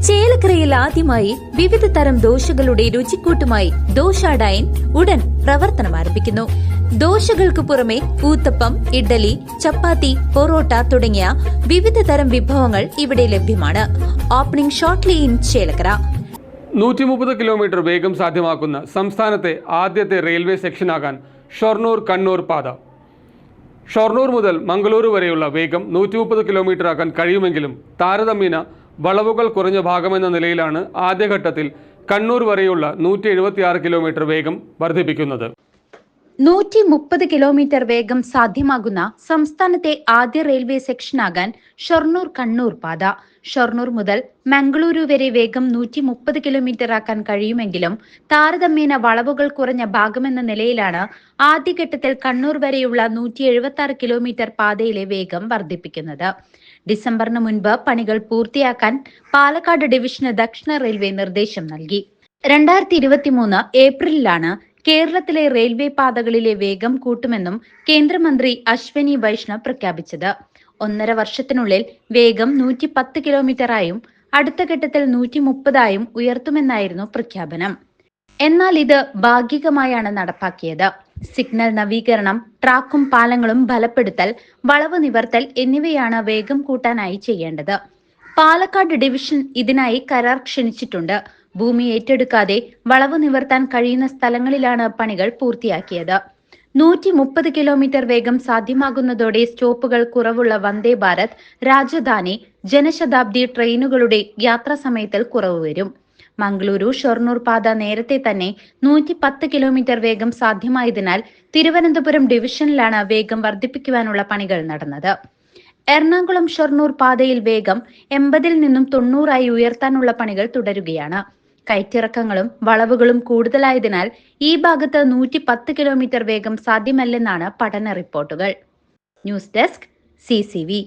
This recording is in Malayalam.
ചേലക്കരയിൽ ആദ്യമായി വിവിധ തരം ദോശകളുടെ രുചിക്കൂട്ടുമായി ദോശ ഡൈൻ ഉടൻ പ്രവർത്തനം ആരംഭിക്കുന്നു. ദോശകൾക്ക് പുറമെ ഊത്തപ്പം, ഇഡ്ഡലി, ചപ്പാത്തി, പൊറോട്ട തുടങ്ങിയ വിവിധ തരം വിഭവങ്ങൾ ഇവിടെ ലഭ്യമാണ്. Opening shortly in Chelakkara. 130 kilometre വേഗം സാധ്യമാക്കുന്ന സംസ്ഥാനത്തെ ആദ്യത്തെ റെയിൽവേ സെക്ഷനാകാൻ ഷൊർണൂർ കണ്ണൂർ പാത. ഷൊർണൂർ മുതൽ മംഗളൂരു വരെയുള്ള വേഗം 130 കിലോമീറ്റർ ആക്കാൻ കഴിയുമെങ്കിലും താരതമ്യേന വളവുകൾ കുറഞ്ഞ ഭാഗമെന്ന നിലയിലാണ് ആദ്യഘട്ടത്തിൽ കണ്ണൂർ വരെയുള്ള 176 കിലോമീറ്റർ വേഗം വർദ്ധിപ്പിക്കുന്നത്. 130 കിലോമീറ്റർ വേഗം സാധ്യമാകുന്ന സംസ്ഥാനത്തെ ആദ്യ റെയിൽവേ സെക്ഷനാകാൻ ഷൊർണൂർ കണ്ണൂർ പാത. ഷൊർണൂർ മുതൽ മംഗളൂരു വരെ വേഗം 130 കിലോമീറ്റർ ആക്കാൻ കഴിയുമെങ്കിലും താരതമ്യേന വളവുകൾ കുറഞ്ഞ ഭാഗമെന്ന നിലയിലാണ് ആദ്യഘട്ടത്തിൽ കണ്ണൂർ വരെയുള്ള 176 കിലോമീറ്റർ പാതയിലെ വേഗം വർദ്ധിപ്പിക്കുന്നത്. ഡിസംബറിന് മുൻപ് പണികൾ പൂർത്തിയാക്കാൻ പാലക്കാട് ഡിവിഷന് ദക്ഷിണ റെയിൽവേ നിർദ്ദേശം നൽകി. 2023 ഏപ്രിലിലാണ് കേരളത്തിലെ റെയിൽവേ പാതകളിലെ വേഗം കൂട്ടുമെന്നും കേന്ദ്രമന്ത്രി അശ്വനി വൈഷ്ണവ് പ്രഖ്യാപിച്ചത്. 1.5 വർഷത്തിനുള്ളിൽ വേഗം 110 കിലോമീറ്ററായും അടുത്ത ഘട്ടത്തിൽ 130 ഉയർത്തുമെന്നായിരുന്നു പ്രഖ്യാപനം. എന്നാൽ ഇത് ഭാഗികമായാണ് നടപ്പാക്കിയത്. സിഗ്നൽ നവീകരണം, ട്രാക്കും പാലങ്ങളും ബലപ്പെടുത്തൽ, വളവ് നിവർത്തൽ എന്നിവയാണ് വേഗം കൂട്ടാനായി ചെയ്യേണ്ടത്. പാലക്കാട് ഡിവിഷൻ ഇതിനായി കരാർ ക്ഷണിച്ചിട്ടുണ്ട്. ഭൂമി ഏറ്റെടുക്കാതെ വളവ് നിവർത്താൻ കഴിയുന്ന സ്ഥലങ്ങളിലാണ് പണികൾ പൂർത്തിയാക്കിയത്. 130 കിലോമീറ്റർ വേഗം സാധ്യമാകുന്നതോടെ സ്റ്റോപ്പുകൾ കുറവുള്ള വന്ദേ ഭാരത്, രാജധാനി, ജനശതാബ്ദി ട്രെയിനുകളുടെ യാത്രാ സമയത്തിൽ കുറവ് വരും. മംഗളൂരു ഷൊർണൂർ പാത നേരത്തെ തന്നെ 110 കിലോമീറ്റർ വേഗം സാധ്യമായതിനാൽ തിരുവനന്തപുരം ഡിവിഷനിലാണ് വേഗം വർദ്ധിപ്പിക്കുവാനുള്ള പണികൾ നടന്നത്. എറണാകുളം ഷൊർണൂർ പാതയിൽ വേഗം 80-ൽ നിന്നും 90 ഉയർത്താനുള്ള പണികൾ തുടരുകയാണ്. കയറ്റിറക്കങ്ങളും വളവുകളും കൂടുതലായതിനാൽ ഈ ഭാഗത്ത് 110 കിലോമീറ്റർ വേഗം സാധ്യമല്ലെന്നാണ് പഠന റിപ്പോർട്ടുകൾ. News desk CCV.